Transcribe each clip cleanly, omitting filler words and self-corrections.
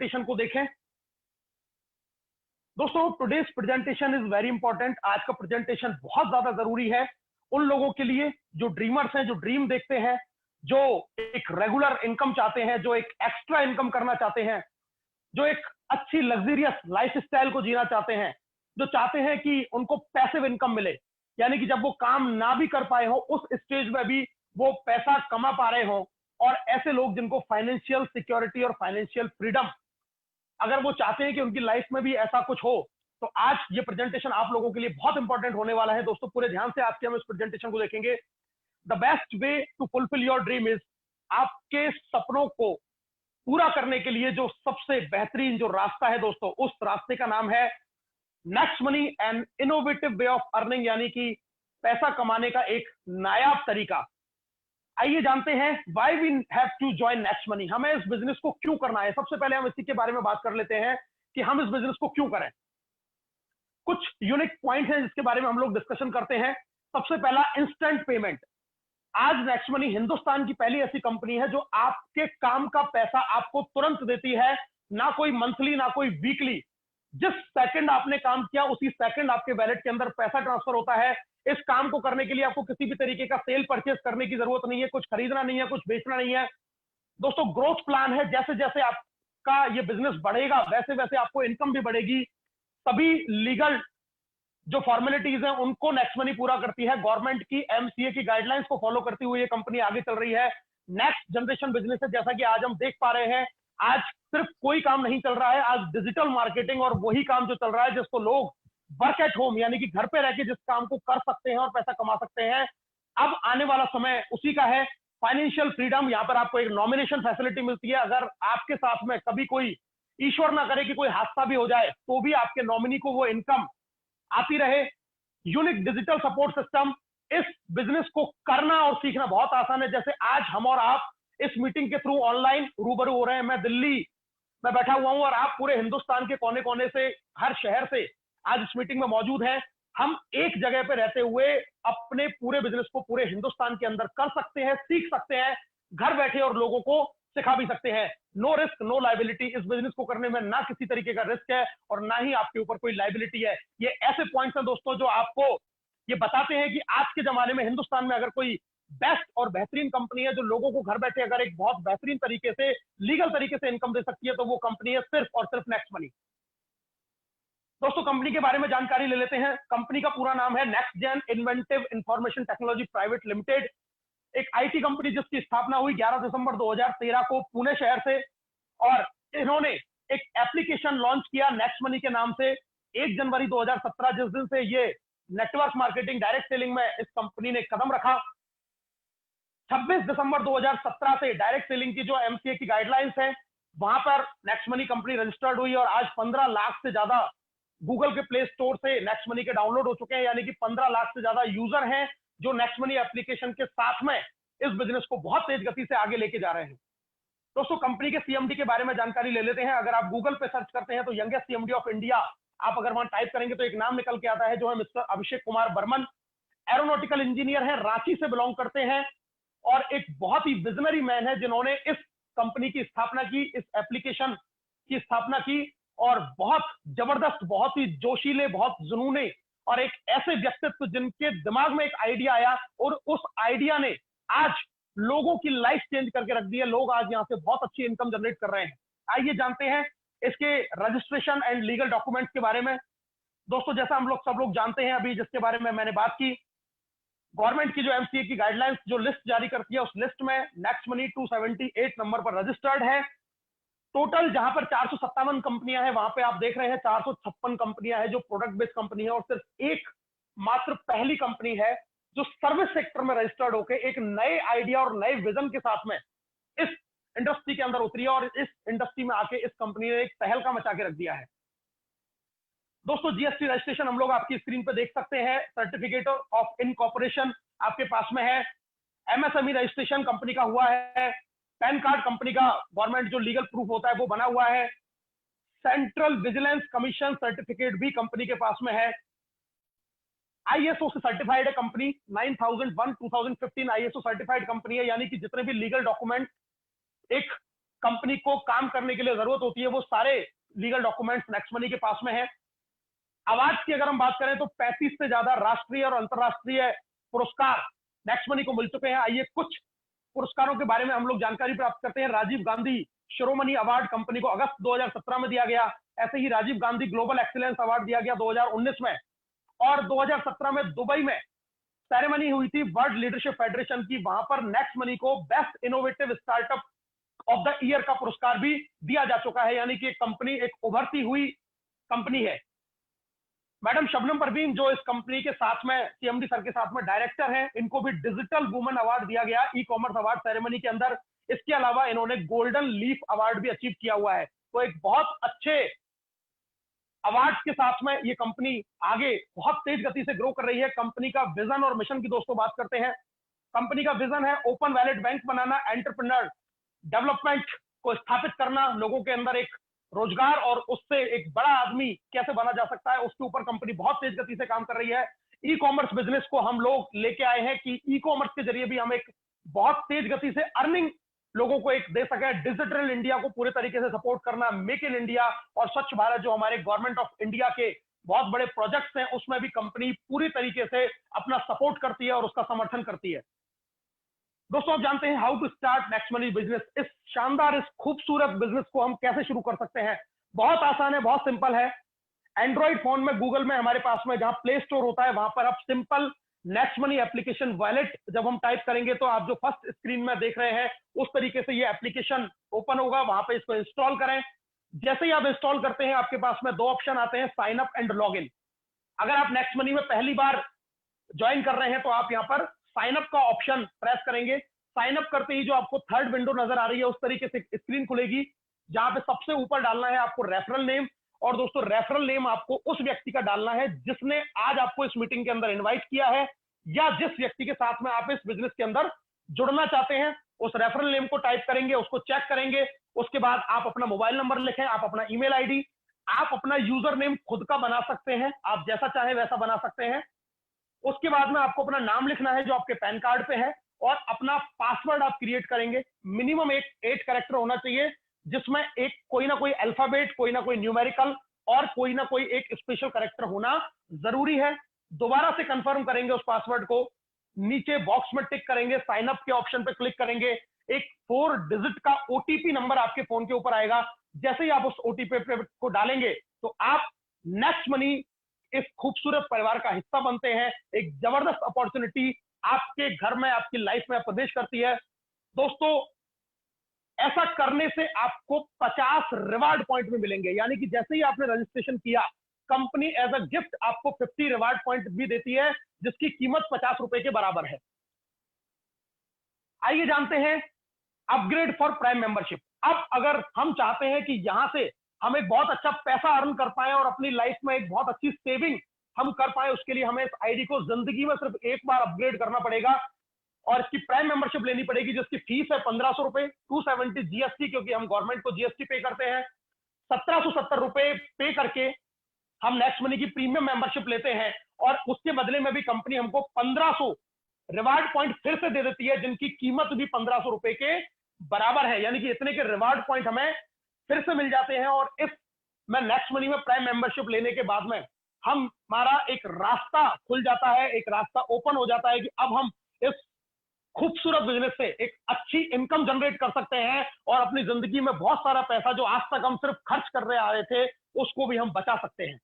Presentation को देखें। दोस्तों today's presentation is very important. आज का प्रेजेंटेशन बहुत ज्यादा जरूरी है उन लोगों के लिए जो ड्रीमर्स हैं, जो ड्रीम देखते हैं, जो एक रेगुलर इनकम चाहते हैं, जो एक एक्स्ट्रा इनकम करना चाहते हैं, जो एक अच्छी लग्जरियस लाइफस्टाइल को जीना चाहते हैं, जो चाहते हैं कि उनको पैसिव इनकम मिले, यानी कि जब वो काम ना भी कर पाए हो उस स्टेज में भी वो पैसा कमा पा रहे हो, और ऐसे लोग जिनको फाइनेंशियल सिक्योरिटी और फाइनेंशियल फ्रीडम अगर वो चाहते हैं कि उनकी लाइफ में भी ऐसा कुछ हो, तो आज ये प्रेजेंटेशन आप लोगों के लिए बहुत इंपॉर्टेंट होने वाला है। दोस्तों पूरे ध्यान से आज के हम इस प्रेजेंटेशन को देखेंगे। The best way to fulfil your dream is, आपके सपनों को पूरा करने के लिए जो सबसे बेहतरीन जो रास्ता है दोस्तों, उस रास्ते का नाम है next money and innovative way of earning, यानी कि पैसा कमाने का एक नायाब तरीका। आइए जानते हैं why we have to join Next Money, हमें इस बिजनेस को क्यों करना है। सबसे पहले हम इसी के बारे में बात कर लेते हैं कि हम इस बिजनेस को क्यों करें। कुछ यूनिक पॉइंट हैं जिसके बारे में हम लोग डिस्कशन करते हैं। सबसे पहला, इंस्टेंट पेमेंट। आज नेक्स्ट मनी हिंदुस्तान की पहली ऐसी कंपनी है जो आपके काम का पैसा आपको तुरंत देती है, ना कोई मंथली ना कोई वीकली। जिस सेकंड आपने काम किया उसी सेकंड आपके वैलेट के अंदर पैसा ट्रांसफर होता है। इस काम को करने के लिए आपको किसी भी तरीके का सेल परचेस करने की जरूरत नहीं है, कुछ खरीदना नहीं है, कुछ बेचना नहीं है। दोस्तों ग्रोथ प्लान है, जैसे जैसे आपका ये बिजनेस बढ़ेगा वैसे वैसे आपको इनकम भी बढ़ेगी। सभी लीगल जो फॉर्मेलिटीज हैं उनको नेक्स्ट मनी पूरा करती है। गवर्नमेंट की एमसीए की गाइडलाइंस को फॉलो करती हुई ये कंपनी आगे चल रही है। नेक्स्ट जनरेशन बिजनेस है, जैसा कि आज हम देख पा रहे हैं। आज सिर्फ कोई काम नहीं चल रहा है, आज डिजिटल मार्केटिंग और वही काम जो चल रहा है जिसको लोग वर्क एट होम यानी कि घर पे रह के जिस काम को कर सकते हैं और पैसा कमा सकते हैं, अब आने वाला समय उसी का है। फाइनेंशियल फ्रीडम, यहाँ पर आपको एक नॉमिनेशन फैसिलिटी मिलती है। अगर आपके साथ में कभी कोई, ईश्वर ना करे कि कोई हादसा भी हो जाए, तो भी आपके नॉमिनी को वो इनकम आती रहे। Unique digital support system. इस बिजनेस को करना और सीखना बहुत आसान है। जैसे आज हम और आप इस मीटिंग के थ्रू ऑनलाइन रूबरू हो रहे हैं। मैं दिल्ली में बैठा हुआ हूं और आप पूरे हिंदुस्तान के कोने कोने से, हर शहर से आज इस मीटिंग में मौजूद हैं। हम एक जगह पे रहते हुए अपने पूरे बिजनेस को पूरे हिंदुस्तान के अंदर कर सकते हैं, सीख सकते हैं, घर बैठे, और लोगों को सिखा भी सकते हैं। No risk no liability. इस बिजनेस को करने में ना किसी तरीके का रिस्क है और ना ही आपके ऊपर कोई लाइबिलिटी है। ये ऐसे पॉइंट्स हैं दोस्तों जो आपको ये बताते हैं कि आज के जमाने में हिंदुस्तान में अगर कोई बेस्ट और बेहतरीन कंपनी है जो लोगों को घर बैठे अगर एक बहुत बेहतरीन तरीके से, लीगल तरीके से इनकम दे सकती है, तो वो कंपनी है सिर्फ और सिर्फ नेक्स्ट मनी। दोस्तों कंपनी के बारे में जानकारी ले लेते हैं। कंपनी का पूरा नाम है Next Gen Inventive Information Technology Private Limited. एक आईटी कंपनी जिसकी स्थापना हुई 11 दिसंबर 2013 को पुणे शहर से, और इन्होंने एक एप्लीकेशन लॉन्च किया नेक्स्ट मनी के नाम से 1 जनवरी 2017, जिस दिन से ये नेटवर्क मार्केटिंग डायरेक्ट सेलिंग में इस कंपनी ने कदम रखा। 26 दिसंबर 2017 से डायरेक्ट सेलिंग की जो एमसीए की गाइडलाइंस है वहां पर नेक्स्ट मनी कंपनी रजिस्टर्ड हुई, और आज 15 लाख से ज्यादा गूगल के प्ले स्टोर से नेक्स्ट मनी के डाउनलोड हो चुके हैं, यानी कि 15 लाख से ज्यादा यूजर हैं जो नेक्स्ट मनी एप्लीकेशन के साथ में इस बिजनेस को बहुत तेज गति से आगे लेके जा रहे हैं। दोस्तों कंपनी के सीएमडी के बारे में जानकारी ले लेते हैं। अगर आप गूगल पे सर्च करते हैं तो यंगेस्ट सीएमडी ऑफ इंडिया आप अगर वहां टाइप करेंगे तो एक नाम निकल के आता है जो है mister Abhishek Kumar Burman. Aeronautical engineer है, रांची से बिलोंग करते हैं, और एक बहुत ही विजनरी मैन है जिन्होंने इस कंपनी की स्थापना की, इस एप्लीकेशन की स्थापना की, और बहुत जबरदस्त, बहुत ही जोशीले, बहुत जुनूने, और एक ऐसे व्यक्तित्व जिनके दिमाग में एक आइडिया आया और उस आइडिया ने आज लोगों की लाइफ चेंज करके रख दी है। लोग आज यहां से बहुत अच्छी इनकम जनरेट कर रहे हैं। आइए जानते हैं इसके रजिस्ट्रेशन एंड लीगल डॉक्यूमेंट्स के बारे में। दोस्तों जैसा हम लोग सब लोग जानते हैं, अभी जिसके बारे में मैंने बात की, गवर्नमेंट की जो एमसीए की गाइडलाइंस जो लिस्ट जारी करती है, उस लिस्ट में नेक्स्ट मनी 278 नंबर पर रजिस्टर्ड है। टोटल जहां पर 457 कंपनियां हैं, वहां पे आप देख रहे हैं 456 कंपनियां हैं जो प्रोडक्ट बेस्ड कंपनी है, और सिर्फ एक मात्र पहली कंपनी है जो सर्विस सेक्टर में रजिस्टर्ड होकर एक नए आइडिया और नए विजन के साथ में इस इंडस्ट्री के अंदर उतरी है, और इस इंडस्ट्री में आके इस कंपनी ने एक तहलका मचा के रख दिया है। दोस्तों जीएसटी रजिस्ट्रेशन हम लोग आपकी स्क्रीन पे देख सकते हैं। सर्टिफिकेट ऑफ इनकॉर्पोरेशन आपके पास में है। एमएसएमई रजिस्ट्रेशन कंपनी का हुआ है। पैन कार्ड कंपनी का गवर्नमेंट जो लीगल प्रूफ होता है वो बना हुआ है। सेंट्रल विजिलेंस कमीशन सर्टिफिकेट भी कंपनी के पास में है। आईएसओ से सर्टिफाइड है कंपनी। 9001 2015 आईएसओ सर्टिफाइड कंपनी है, यानी कि जितने भी लीगल डॉक्यूमेंट एक कंपनी को काम करने के लिए जरूरत होती है वो सारे लीगल डॉक्यूमेंट्स नेक्स्ट मनी के पास में है। अवार्ड की अगर हम बात करें तो 35 से ज्यादा राष्ट्रीय और अंतर्राष्ट्रीय पुरस्कार नेक्स्ट मनी को मिल चुके हैं। आइए कुछ पुरस्कारों के बारे में हम लोग जानकारी प्राप्त करते हैं। राजीव गांधी शिरोमणि अवार्ड कंपनी को अगस्त 2017 में दिया गया। ऐसे ही Rajiv Gandhi global excellence award दिया गया 2019 में, और 2017 में दुबई में सेरेमनी हुई थी वर्ल्ड लीडरशिप फेडरेशन की, वहां पर नेक्स्ट मनी को best innovative startup of the year का पुरस्कार भी दिया जा चुका है। यानी कि कंपनी एक उभरती हुई कंपनी है। मैडम शबनम परवीन जो इस कंपनी के साथ में सीएमडी सर के साथ में डायरेक्टर हैं, इनको भी डिजिटल वुमेन अवार्ड दिया गया ई कॉमर्स अवार्ड सेरेमनी के अंदर। इसके अलावा इन्होंने गोल्डन लीफ अवार्ड भी अचीव किया हुआ है। तो एक बहुत अच्छे अवार्ड के साथ में ये कंपनी आगे बहुत तेज गति से ग्रो कर रही है। कंपनी का विजन और मिशन की दोस्तों बात करते हैं। कंपनी का विजन है ओपन वैलेट बैंक बनाना, एंटरप्रेन्योर डेवलपमेंट को स्थापित करना, लोगों के अंदर एक रोजगार और उससे एक बड़ा आदमी कैसे बना जा सकता है, उसके ऊपर कंपनी बहुत तेज गति से काम कर रही है। ई कॉमर्स बिजनेस को हम लोग लेके आए हैं कि ई कॉमर्स के जरिए भी हम एक बहुत तेज गति से अर्निंग लोगों को एक दे सके। डिजिटल इंडिया को पूरे तरीके से सपोर्ट करना, मेक इन इंडिया और स्वच्छ भारत जो हमारे गवर्नमेंट ऑफ इंडिया के बहुत बड़े प्रोजेक्ट्स हैं, उसमें भी कंपनी पूरी तरीके से अपना सपोर्ट करती है और उसका समर्थन करती है। दोस्तों आप जानते हैं how to start Next Money business. इस शानदार इस खूबसूरत बिजनेस को हम कैसे शुरू कर सकते हैं? बहुत आसान है, बहुत सिंपल है। एंड्रॉइड फोन में गूगल में हमारे पास में जहां प्ले स्टोर होता है वहां पर आप simple next money application wallet जब हम टाइप करेंगे तो आप जो फर्स्ट स्क्रीन में देख रहे हैं उस तरीके से ये एप्लीकेशन ओपन होगा। वहां पे इसको इंस्टॉल करें। जैसे ही आप इंस्टॉल करते हैं आपके पास में दो ऑप्शन आते हैं, sign up and log in. अगर आप नेक्स्ट मनी में पहली बार ज्वाइन कर रहे हैं तो आप यहाँ पर साइन अप का ऑप्शन प्रेस करेंगे। साइन अप करते ही जो आपको थर्ड विंडो नजर आ रही है उस तरीके से स्क्रीन खुलेगी, जहां पे सबसे ऊपर डालना है आपको रेफरल नेम। और दोस्तों रेफरल नेम आपको उस व्यक्ति का डालना है जिसने आज आपको इस मीटिंग के अंदर इनवाइट किया है, या जिस व्यक्ति के साथ में आप इस बिजनेस के अंदर जुड़ना चाहते हैं। उस रेफरल नेम को टाइप करेंगे, उसको चेक करेंगे। उसके बाद आप अपना मोबाइल नंबर लिखें, आप अपना ईमेल आईडी, आप अपना यूजर नेम खुद का बना सकते हैं, आप जैसा चाहें वैसा बना सकते हैं। उसके बाद में आपको अपना नाम लिखना है जो आपके पैन कार्ड पे है, और अपना पासवर्ड आप क्रिएट करेंगे। मिनिमम एक 8 कैरेक्टर होना चाहिए, जिसमें एक कोई ना कोई अल्फाबेट, कोई ना कोई न्यूमेरिकल और कोई ना कोई एक स्पेशल कैरेक्टर होना जरूरी है। दोबारा से कंफर्म करेंगे उस पासवर्ड को, नीचे बॉक्स में टिक करेंगे, साइन अप के ऑप्शन पे क्लिक करेंगे। एक 4 डिजिट का ओटीपी नंबर आपके फोन के ऊपर आएगा। जैसे ही आप उस ओटीपी को डालेंगे तो आप नेक्स्ट मनी इस खूबसूरत परिवार का हिस्सा बनते हैं। एक जबरदस्त अपॉर्चुनिटी आपके घर में, आपकी लाइफ में प्रवेश करती है। दोस्तों ऐसा करने से आपको 50 रिवार्ड पॉइंट में मिलेंगे। यानी कि जैसे ही आपने रजिस्ट्रेशन किया, कंपनी एज अ गिफ्ट आपको 50 रिवार्ड पॉइंट भी देती है, जिसकी कीमत 50 रुपए के बराबर है। आइए जानते हैं अपग्रेड फॉर प्राइम मेंबरशिप। अब अगर हम चाहते हैं कि यहां से हम एक बहुत अच्छा पैसा अर्न कर पाए और अपनी लाइफ में एक बहुत अच्छी सेविंग हम कर पाए, उसके लिए हमें इस आईडी को जिंदगी में सिर्फ एक बार अपग्रेड करना पड़ेगा और इसकी प्राइम मेंबरशिप लेनी पड़ेगी, जिसकी फीस है 1500 रुपए, 270 जीएसटी, क्योंकि हम गवर्नमेंट को जीएसटी पे करते हैं। 1770 रुपए पे करके हम नेक्स्ट मनी की प्रीमियम मेंबरशिप लेते हैं, और उसके बदले में भी कंपनी हमको 1500 रिवार्ड पॉइंट फिर से दे देती है, जिनकी कीमत भी 1500 रुपए के बराबर है। यानी कि इतने के रिवार्ड पॉइंट हमें फिर से मिल जाते हैं। और इस में नेक्स्ट मनी में प्राइम मेंबरशिप लेने के बाद में हमारा एक रास्ता खुल जाता है, एक रास्ता ओपन हो जाता है कि अब हम इस खूबसूरत बिजनेस से एक अच्छी इनकम जनरेट कर सकते हैं और अपनी जिंदगी में बहुत सारा पैसा जो आज तक हम सिर्फ खर्च कर रहे आ रहे थे उसको भी हम बचा सकते हैं।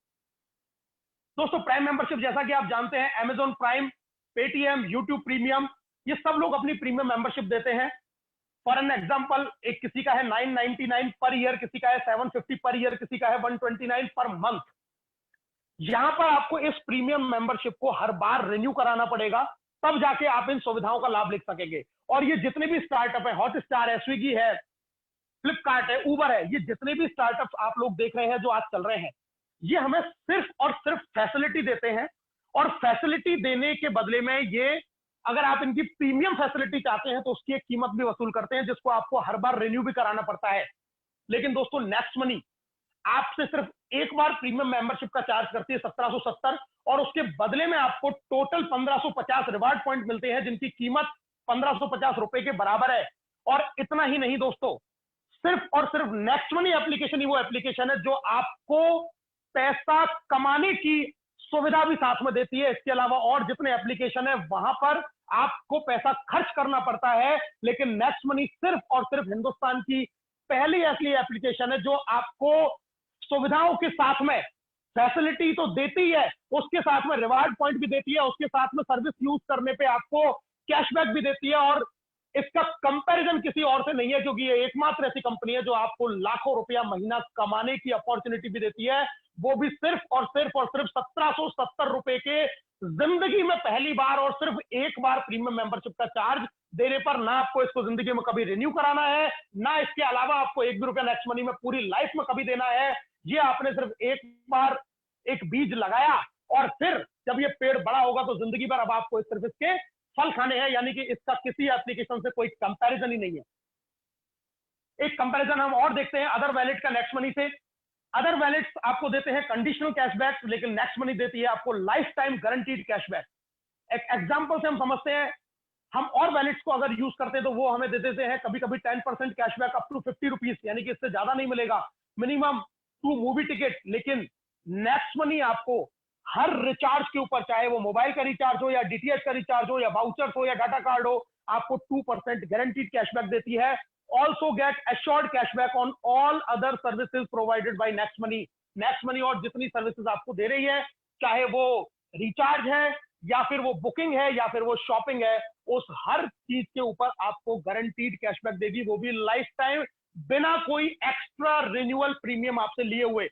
दोस्तों प्राइम मेंबरशिप जैसा कि आप जानते हैं, Amazon prime, Paytm, YouTube premium, ये सब लोग अपनी प्रीमियम मेंबरशिप देते हैं। फॉर एन एग्जांपल, एक किसी का है 999 पर ईयर, किसी का है 750 पर ईयर, किसी का है 129 पर मंथ। यहां पर आपको इस प्रीमियम मेंबरशिप को हर बार रिन्यू कराना पड़ेगा, तब जाके आप इन सुविधाओं का लाभ ले सकेंगे। और ये जितने भी स्टार्टअप है, हॉटस्टार है, स्विगी है, फ्लिपकार्ट है, उबर है, ये जितने भी स्टार्टअप्स आप लोग देख रहे हैं जो आज चल रहे हैं, ये हमें सिर्फ और सिर्फ फैसिलिटी देते हैं। और फैसिलिटी देने के बदले में ये, अगर आप इनकी प्रीमियम फैसिलिटी चाहते हैं तो उसकी एक कीमत भी वसूल करते हैं, जिसको आपको हर बार रिन्यू भी कराना पड़ता है। लेकिन दोस्तों नेक्स्ट मनी आपसे सिर्फ एक बार प्रीमियम मेंबरशिप का चार्ज करती है 1770, और उसके बदले में आपको टोटल 1550 रिवार्ड पॉइंट मिलते हैं, जिनकी कीमत 1550 रुपए के बराबर है। और इतना ही नहीं दोस्तों, सिर्फ और सिर्फ नेक्स्ट मनी एप्लीकेशन ही वो एप्लीकेशन है जो आपको पैसा कमाने की सुविधा भी साथ में देती है। इसके अलावा और जितने एप्लीकेशन है वहां पर आपको पैसा खर्च करना पड़ता है, लेकिन नेक्स्ट मनी सिर्फ और सिर्फ हिंदुस्तान की पहली ऐसी एप्लीकेशन है जो आपको सुविधाओं के साथ में फैसिलिटी तो देती है, उसके साथ में रिवार्ड पॉइंट भी देती है, उसके साथ में सर्विस यूज करने पे आपको कैशबैक भी देती है। और इसका कंपैरिजन किसी और से नहीं है, क्योंकि ये एकमात्र ऐसी कंपनी है जो आपको लाखों रुपया महीना कमाने की अपॉर्चुनिटी भी देती है, वो भी सिर्फ और सिर्फ और सिर्फ 1770 रुपए के जिंदगी में पहली बार और सिर्फ एक बार प्रीमियम मेंबरशिप का चार्ज देने पर। ना आपको इसको जिंदगी में कभी रिन्यू कराना है, ना इसके अलावा आपको एक भी रुपया नेक्स्ट मनी में पूरी लाइफ में कभी देना है। ये आपने सिर्फ एक बार एक बीज लगाया और फिर जब ये पेड़ बड़ा होगा तो जिंदगी भर अब आपको सिर्फ इसके फल खाने हैं, यानी कि इसका किसी एप्लीकेशन से कोई कंपैरिजन ही नहीं है। एक कंपैरिजन हम और देखते हैं अदर वैलेट का नेक्स्ट मनी से। अदर वैलेट्स आपको देते हैं कंडीशनल कैशबैक, लेकिन नेक्स्ट मनी देती है आपको लाइफ टाइम गारंटीड कैशबैक। एक एग्जांपल से हम समझते हैं, हम और वैलेट्स को अगर यूज करते हैं तो वो हमें दे देते हैं कभी कभी 10% कैशबैक अप टू 50 रुपीज, यानी कि इससे ज्यादा नहीं मिलेगा, मिनिमम 2 मूवी टिकट। लेकिन नेक्स्ट मनी आपको हर रिचार्ज के ऊपर, चाहे वो मोबाइल का रिचार्ज हो या डीटीएच का रिचार्ज हो या वाउचर्स हो या डाटा कार्ड हो, आपको 2% गारंटीड कैशबैक देती है। Also get assured cashback on all other services provided by next money. Next money और जितनी सर्विसेज आपको दे रही है, चाहे वो रिचार्ज है या फिर वो बुकिंग है या फिर वो शॉपिंग है, उस हर चीज के ऊपर आपको गारंटीड कैशबैक देगी, वो भी लाइफ टाइम, बिना कोई एक्स्ट्रा रिन्यूअल प्रीमियम आपसे लिए हुए।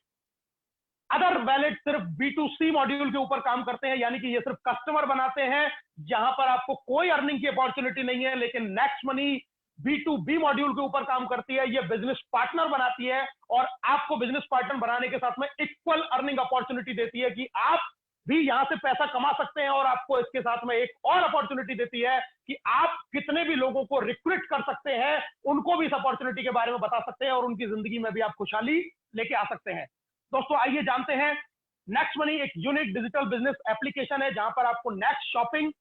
अदर वैलेट सिर्फ B2C मॉड्यूल के ऊपर काम करते हैं, यानी कि ये सिर्फ कस्टमर बनाते हैं जहां पर आपको कोई अर्निंग की अपॉर्चुनिटी नहीं है। लेकिन नेक्स्ट मनी B2B मॉड्यूल के ऊपर काम करती है, ये बिजनेस पार्टनर बनाती है और आपको बिजनेस पार्टनर बनाने के साथ में इक्वल अर्निंग अपॉर्चुनिटी देती है कि आप भी यहां से पैसा कमा सकते हैं। और आपको इसके साथ में एक और अपॉर्चुनिटी देती है कि आप कितने भी लोगों को रिक्रूट कर सकते हैं, उनको भी इस अपॉर्चुनिटी के बारे में बता सकते हैं और उनकी जिंदगी में भी आप खुशहाली लेके आ सकते हैं। दोस्तों आइए जानते हैं, नेक्स्ट मनी एक यूनिक डिजिटल बिजनेस एप्लीकेशन है जहां पर आपको नेक्स्ट शॉपिंग,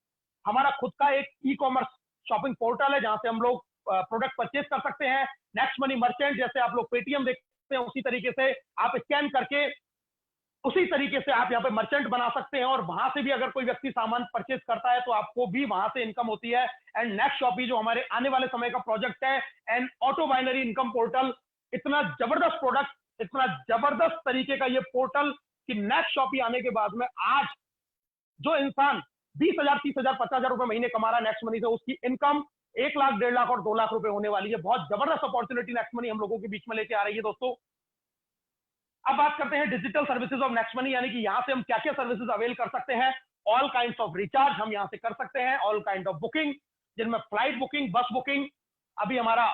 हमारा खुद का एक ई कॉमर्स शॉपिंग पोर्टल है जहां से हम लोग प्रोडक्ट परचेज कर सकते हैं। नेक्स्ट मनी मर्चेंट, जैसे आप लोग पेटीएम देखते हैं उसी तरीके से आप स्कैन करके उसी तरीके से आप यहाँ पे मर्चेंट बना सकते हैं और वहां से भी अगर कोई व्यक्ति सामान परचेज करता है तो आपको भी वहां से इनकम होती है। एंड नेक्स्ट शॉपी जो हमारे आने वाले समय का प्रोजेक्ट है, and auto binary income portal, इतना जबरदस्त प्रोडक्ट, इतना जबरदस्त तरीके का ये पोर्टल कि नेक्स्ट शॉपी आने के बाद में आज जो इंसान 20,000, 30,000, 50,000 रुपए महीने कमा रहा है नेक्स्ट मनी से, उसकी इनकम 1 लाख, 1.5 लाख और 2 लाख रुपए होने वाली है। बहुत जबरदस्त अपॉर्चुनिटी नेक्स्ट मनी हम लोगों के बीच में लेके आ रही है। दोस्तों अब बात करते हैं digital services of next money, यानी कि यहां से हम क्या क्या सर्विसेज अवेल कर सकते हैं। ऑल काइंड ऑफ रिचार्ज हम यहां से कर सकते हैं, ऑल काइंड ऑफ बुकिंग जिनमें फ्लाइट बुकिंग, बस बुकिंग अभी हमारा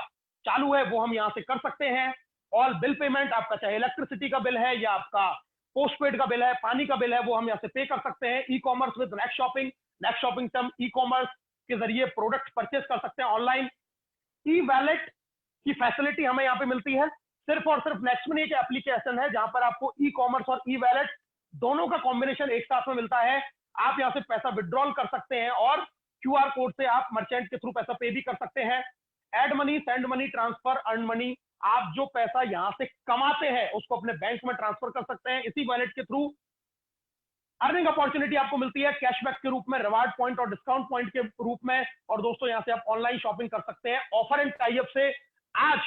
चालू है वो हम यहां से कर सकते हैं। ऑल बिल पेमेंट, आपका चाहे इलेक्ट्रिसिटी का बिल है या आपका पोस्टपेड का बिल है, पानी का बिल है, वो हम यहाँ से पे कर सकते हैं। E commerce with next shopping, next shopping से हम ई कॉमर्स के जरिए प्रोडक्ट परचेज कर सकते हैं ऑनलाइन। ई वैलेट की फैसिलिटी हमें यहाँ पे मिलती है, सिर्फ और सिर्फ नेक्स्ट मनी एक एप्लीकेशन है जहां पर आपको ई कॉमर्स और ई वैलेट दोनों का कॉम्बिनेशन एक साथ में मिलता है। आप यहां से पैसा विड्रॉल कर सकते हैं और क्यूआर कोड से आप मर्चेंट के थ्रू पैसा पे भी कर सकते हैं। Add money, send money, transfer, earn money, आप जो पैसा यहां से कमाते हैं उसको अपने बैंक में ट्रांसफर कर सकते हैं इसी वैलेट के थ्रू। अर्निंग अपॉर्चुनिटी आपको मिलती है कैशबैक के रूप में, रिवार्ड पॉइंट और डिस्काउंट पॉइंट के रूप में। और दोस्तों यहां से आप ऑनलाइन शॉपिंग कर सकते हैं ऑफर एंड टाइप से। आज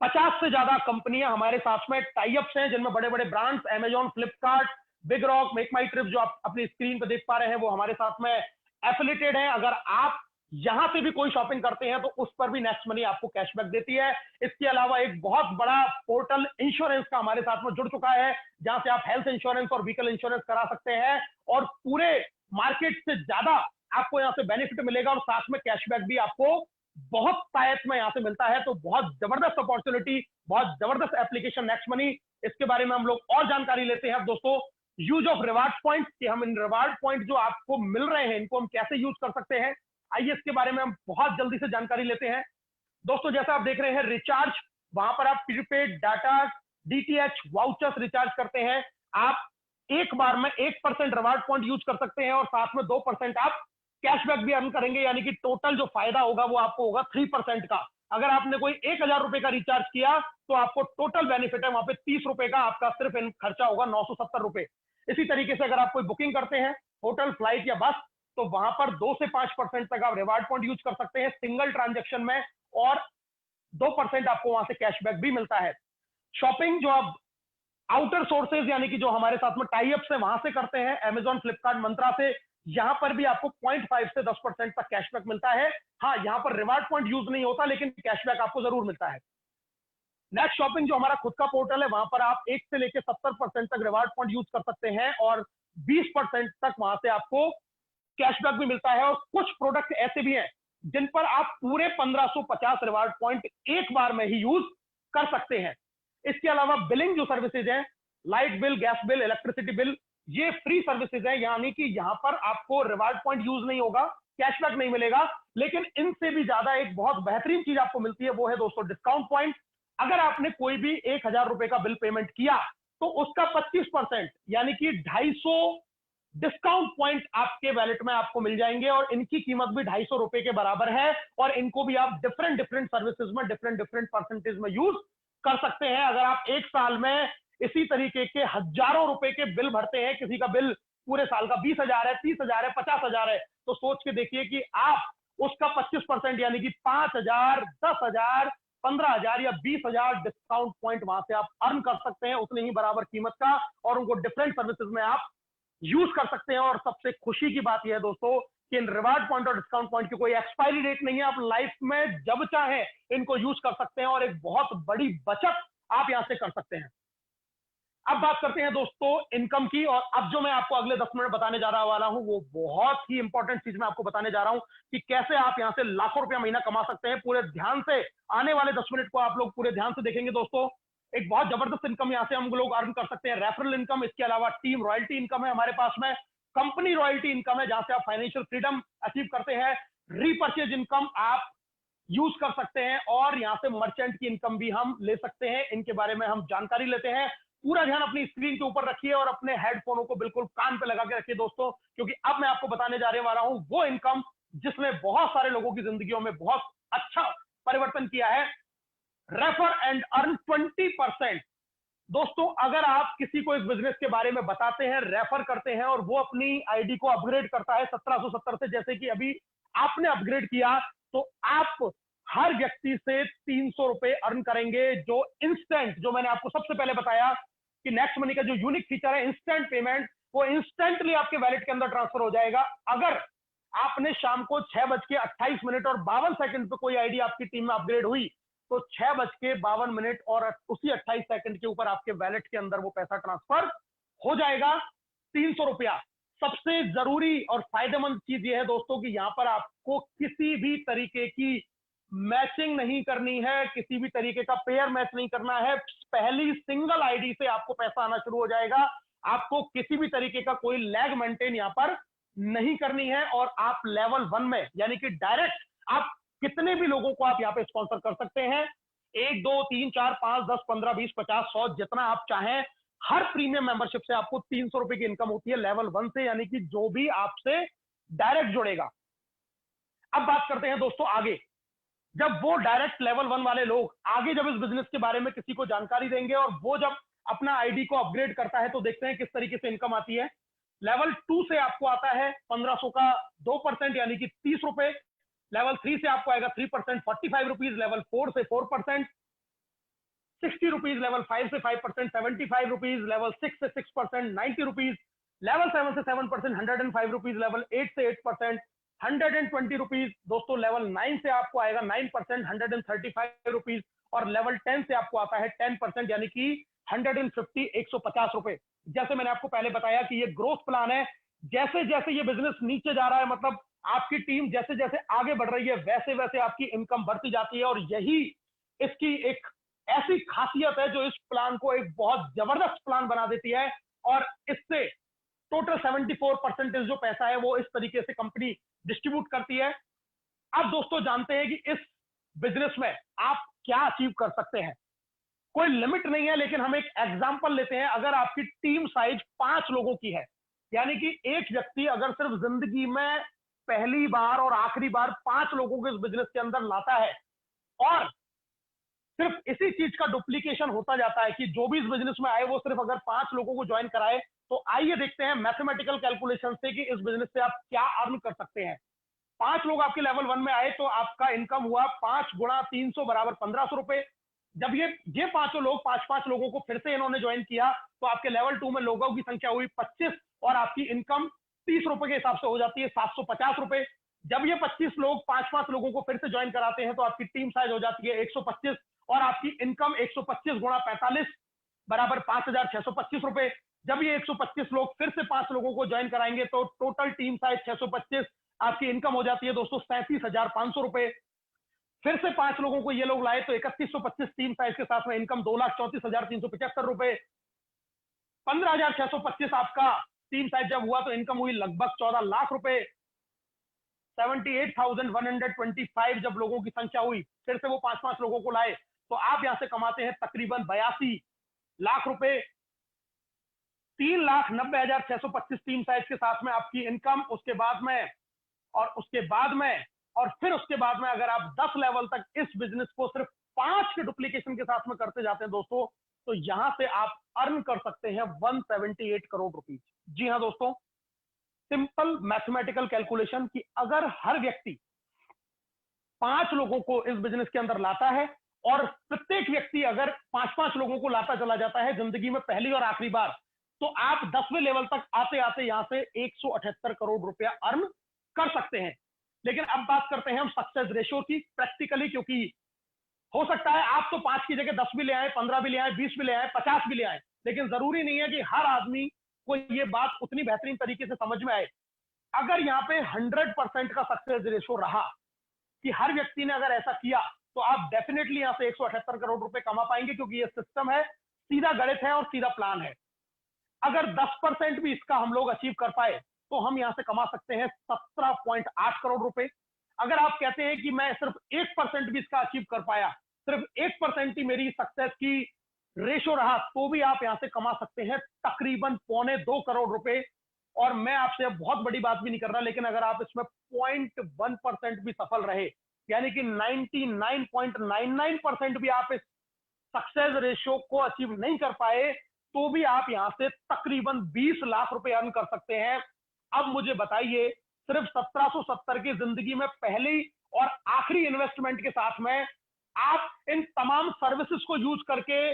50 से ज्यादा कंपनियां हमारे साथ में टाइप्स हैं जिनमें बड़े बड़े brands, Amazon, Flipkart, Big Rock, Make My Trip जो आप अपनी स्क्रीन पर देख पा रहे हैं वो हमारे साथ में एफिलिएटेड है। अगर आप यहां से भी कोई शॉपिंग करते हैं तो उस पर भी नेक्स्ट मनी आपको कैशबैक देती है। इसके अलावा एक बहुत बड़ा पोर्टल इंश्योरेंस का हमारे साथ में जुड़ चुका है जहां से आप हेल्थ इंश्योरेंस और व्हीकल इंश्योरेंस करा सकते हैं और पूरे मार्केट से ज्यादा आपको यहां से बेनिफिट मिलेगा और साथ में कैशबैक भी आपको बहुत तायत में यहां से मिलता है। तो बहुत जबरदस्त अपॉर्चुनिटी, बहुत जबरदस्त एप्लीकेशन नेक्स्ट मनी। इसके बारे में हम लोग और जानकारी लेते हैं। अब दोस्तों यूज ऑफ रिवार्ड पॉइंट, कि हम इन रिवार्ड पॉइंट जो आपको मिल रहे हैं इनको हम कैसे यूज कर सकते हैं, आइए इसके बारे में हम बहुत जल्दी से जानकारी लेते हैं। दोस्तों जैसा आप देख रहे हैं रिचार्ज, वहां पर आप prepaid, data, DTH, vouchers recharge करते हैं, आप एक बार में 1% रिवार्ड पॉइंट यूज कर सकते हैं और साथ में 2% आप कैशबैक भी अर्न करेंगे, यानी कि टोटल जो फायदा होगा वो आपको होगा 3% का। अगर आपने कोई 1,000 रुपए का रिचार्ज किया तो आपको टोटल बेनिफिट है वहां पे 30 रुपए का आपका सिर्फ खर्चा होगा 970 रुपए। इसी तरीके से अगर आप कोई बुकिंग करते हैं होटल, फ्लाइट या बस, तो वहां पर 2 से 5% तक आप रिवार्ड पॉइंट यूज कर सकते हैं सिंगल ट्रांजेक्शन में, और 2% आपको वहां से कैशबैक भी मिलता है। शॉपिंग जो आप आउटर सोर्सेज यानी कि जो हमारे साथ में टाई अप्स है वहां से करते हैं, अमेजॉन, फ्लिपकार्ट, मंत्रा से, यहां पर भी आपको 0.5 से 10% तक कैशबैक मिलता है। हाँ, यहां पर रिवार्ड पॉइंट यूज नहीं होता लेकिन कैशबैक आपको जरूर मिलता है। नेक्स्ट शॉपिंग जो हमारा खुद का पोर्टल है, वहां पर आप 1 से लेकर 70% तक रिवार्ड पॉइंट यूज कर सकते हैं और 20% तक वहां से आपको कैशबैक भी मिलता है। और कुछ प्रोडक्ट ऐसे भी हैं जिन पर आप पूरे 1550 रिवार्ड पॉइंट एक बार में ही यूज कर सकते हैं। इसके अलावा बिलिंग जो सर्विसेज हैं, light bill, gas bill, electricity bill, ये फ्री सर्विसेज है, यानी कि यहां पर आपको रिवार्ड पॉइंट यूज नहीं होगा, कैशबैक नहीं मिलेगा। लेकिन इनसे भी ज्यादा एक बहुत बेहतरीन चीज आपको मिलती है, वो है दोस्तों डिस्काउंट पॉइंट। अगर आपने कोई भी 1,000 रुपए का बिल पेमेंट किया तो उसका 25% यानी कि 250 डिस्काउंट पॉइंट आपके वैलेट में आपको मिल जाएंगे, और इनकी कीमत भी 250 रुपए के बराबर है। और इनको भी आप डिफरेंट डिफरेंट सर्विसेज में डिफरेंट डिफरेंट परसेंटेज में यूज कर सकते हैं। अगर आप एक साल में इसी तरीके के हजारों रुपए के बिल भरते हैं, किसी का बिल पूरे साल का 20,000 है, 30,000 है, 50,000 है, तो सोच के देखिए कि आप उसका 25% यानी कि 5,000, 10,000, 15,000 या 20,000 डिस्काउंट पॉइंट वहां से आप अर्न कर सकते हैं उतने ही बराबर कीमत का, और उनको डिफरेंट सर्विसेज में आप यूज कर सकते हैं। और सबसे खुशी की बात यह है दोस्तों कि इन रिवार्ड पॉइंट और डिस्काउंट पॉइंट की कोई एक्सपायरी डेट नहीं है, आप लाइफ में जब चाहे इनको यूज कर सकते हैं और एक बहुत बड़ी बचत आप यहां से कर सकते हैं। अब बात करते हैं दोस्तों इनकम की, और अब जो मैं आपको अगले 10 मिनट बताने जा रहा वाला हूं वो बहुत ही इंपॉर्टेंट चीज मैं आपको बताने जा रहा हूं कि कैसे आप यहां से लाखों रुपया महीना कमा सकते हैं। पूरे ध्यान से आने वाले 10 मिनट को आप लोग पूरे ध्यान से देखेंगे दोस्तों। एक बहुत जबरदस्त इनकम यहां से हम लोग अर्न कर सकते हैं, रेफरल इनकम। इसके अलावा टीम रॉयल्टी इनकम है हमारे पास में, कंपनी रॉयल्टी इनकम है जहां से आप फाइनेंशियल फ्रीडम अचीव करते हैं, रीपर्चेज इनकम आप यूज कर सकते हैं, और यहां से मर्चेंट की इनकम भी हम ले सकते हैं। इनके बारे में हम जानकारी लेते हैं। पूरा ध्यान अपनी स्क्रीन के ऊपर रखिए और अपने हेडफोनों को बिल्कुल कान पे लगा के रखिए दोस्तों, क्योंकि अब मैं आपको बताने जा रहे वाला हूं वो इनकम जिसने बहुत सारे लोगों की जिंदगियों में बहुत अच्छा परिवर्तन किया है। Refer and earn 20%। दोस्तों अगर आप किसी को इस बिजनेस के बारे में बताते हैं, रेफर करते हैं, और वो अपनी आईडी को अपग्रेड करता है 1770 से, जैसे कि अभी आपने अपग्रेड किया, तो आप हर व्यक्ति से 300 रुपए अर्न करेंगे, जो इंस्टेंट, जो मैंने आपको सबसे पहले बताया कि नेक्स्ट मनी का जो यूनिक फीचर है इंस्टेंट पेमेंट, वो इंस्टेंटली आपके वैलेट के अंदर ट्रांसफर हो जाएगा। अगर आपने शाम को 6:28 और 52 सेकंड पे कोई आईडी आपकी टीम में अपग्रेड हुई, तो 6:52 और उसी 28 सेकंड के ऊपर आपके वैलेट के अंदर वो पैसा ट्रांसफर हो जाएगा, 300 रुपया। सबसे जरूरी और फायदेमंद चीज ये है दोस्तों कि यहां पर आपको किसी भी तरीके की मैचिंग नहीं करनी है, किसी भी तरीके का पेयर मैच नहीं करना है। पहली सिंगल आईडी से आपको पैसा आना शुरू हो जाएगा। आपको किसी भी तरीके का कोई लैग मेंटेन यहां पर नहीं करनी है, और आप लेवल 1 में यानी कि डायरेक्ट आप कितने भी लोगों को आप यहाँ पे स्पॉन्सर कर सकते हैं, 1, 2, 3, 4, 5, 10, 15, 20, 50, 100 जितना आप चाहें। हर प्रीमियम मेंबरशिप से आपको 300 रुपए की इनकम होती है लेवल 1 से, यानी कि जो भी आपसे डायरेक्ट जुड़ेगा। अब बात करते हैं दोस्तों आगे। जब वो डायरेक्ट लेवल 1 वाले लोग आगे जब इस बिजनेस के बारे में किसी को जानकारी देंगे और वो जब अपना आईडी को अपग्रेड करता है, तो देखते हैं किस तरीके से इनकम आती है। लेवल 2 से आपको आता है 1500 का 2% यानी कि 30 रुपए। लेवल 3 से आपको आएगा 3%, 45 रुपीज। लेवल 4 से 4%, 60 रुपीज। लेवल 5 से 5%, 75 रुपीज। लेवल 6 से 6%, 90 रुपीज। लेवल 7 से 7%, 105 रुपीज। लेवल 8 से 8%, 120 रुपीज। दोस्तों लेवल 9 से आपको आएगा 9%, 135 रुपीज। और लेवल 10 से आपको आता है 10% यानी कि 150, 150 रुपए। जैसे मैंने आपको पहले बताया कि ये ग्रोथ प्लान है, जैसे जैसे ये बिजनेस नीचे जा रहा है, मतलब आपकी टीम जैसे जैसे आगे बढ़ रही है, वैसे वैसे आपकी इनकम बढ़ती जाती है। और यही इसकी एक ऐसी खासियत है जो इस प्लान को एक बहुत जबरदस्त प्लान बना देती है। और इससे टोटल 74% जो पैसा है वो इस तरीके से कंपनी डिस्ट्रीब्यूट करती है। अब दोस्तों जानते हैं कि इस बिजनेस में आप क्या अचीव कर सकते हैं। कोई लिमिट नहीं है, लेकिन हम एक एग्जांपल लेते हैं। अगर आपकी टीम साइज 5 लोगों की है, यानी कि एक व्यक्ति अगर सिर्फ जिंदगी में पहली बार और आखिरी बार 5 लोगों को इस बिजनेस के अंदर लाता है, और सिर्फ इसी चीज का डुप्लीकेशन होता जाता है कि जो भी इस बिजनेस में आए वो सिर्फ अगर 5 लोगों को ज्वाइन कराए। तो आइए देखते हैं मैथमेटिकल कैलकुलेशन से कि इस बिजनेस से आप क्या अर्न कर सकते हैं। 5 लोग आपके लेवल 1 में आए तो आपका इनकम हुआ 5 गुणा 300 बराबर 1500 रुपए। जब ये पांचों लोग 5-5 लोगों को फिर से इन्होंने ज्वाइन किया तो आपके लेवल 2 में लोगों की संख्या हुई 25 और आपकी इनकम 30 रुपए के हिसाब से हो जाती है 750 रुपए। जब ये 25 लोग 5-5 लोगों को फिर से ज्वाइन कराते हैं तो आपकी टीम साइज हो जाती है 125 और आपकी इनकम 125 गुणा 45 बराबर 5625 रुपए। जब ये 125 लोग फिर से 5 लोगों को ज्वाइन कराएंगे तो टोटल टीम साइज 625, आपकी इनकम हो जाती है दोस्तों 37,500 रुपए। फिर से 5 लोगों को ये लोग लाए तो 3125 टीम साइज के साथ में इनकम 2,34,375 रुपए। 15,625 आपका टीम साइज जब हुआ तो इनकम हुई लगभग 14 लाख रुपए। 78,125 जब लोगों की संख्या हुई फिर से वो 5-5 लोगों को लाए तो आप यहां से कमाते हैं तकरीबन 82 लाख रुपए। 3,90,625 टीम साइज के साथ में आपकी इनकम, उसके बाद में और फिर उसके बाद में अगर आप 10 लेवल तक इस बिजनेस को सिर्फ 5 के डुप्लीकेशन के साथ में करते जाते हैं दोस्तों तो यहां से आप अर्न कर सकते हैं 178 करोड़ रुपीज। जी हां दोस्तों, सिंपल मैथमेटिकल कैलकुलेशन कि अगर हर व्यक्ति 5 लोगों को इस बिजनेस के अंदर लाता है और प्रत्येक व्यक्ति अगर 5-5 लोगों को लाता चला जाता है जिंदगी में पहली और आखिरी बार, तो आप 10वें लेवल तक आते आते यहां से 178 करोड़ रुपया अर्न कर सकते हैं। लेकिन अब बात करते हैं हम सक्सेस रेशियो की प्रैक्टिकली, क्योंकि हो सकता है आप तो 5 की जगह 10 भी ले आए, 15 भी ले आए, 20 भी ले आए, 50 भी ले आए, लेकिन जरूरी नहीं है कि हर आदमी को ये बात उतनी बेहतरीन तरीके से समझ में आए। अगर यहाँ पे 100% का सक्सेस रेशियो रहा कि हर व्यक्ति ने अगर ऐसा किया तो आप डेफिनेटली यहां से 178 करोड़ रुपए कमा पाएंगे, क्योंकि ये सिस्टम है, सीधा गणित है और सीधा प्लान है। अगर 10% भी इसका हम लोग अचीव कर पाए तो हम यहां से कमा सकते हैं 17.8 करोड़ रुपए। अगर आप कहते हैं कि मैं सिर्फ 1% भी इसका अचीव कर पाया, सिर्फ 1% ही मेरी सक्सेस की रेशो रहा, तो भी आप यहां से कमा सकते हैं तकरीबन 1.25 करोड़ रुपए। और मैं आपसे बहुत बड़ी बात भी नहीं कर रहा, लेकिन अगर आप इसमें 0.1% भी सफल रहे, यानी कि 99.99% भी आप इस सक्सेस रेशियो को अचीव नहीं कर पाए, तो भी आप यहां से तकरीबन 20 लाख रुपए अर्न कर सकते हैं। अब मुझे बताइए, सिर्फ 1770 की जिंदगी में पहली और आखिरी इन्वेस्टमेंट के साथ में आप इन तमाम सर्विसेज को यूज करके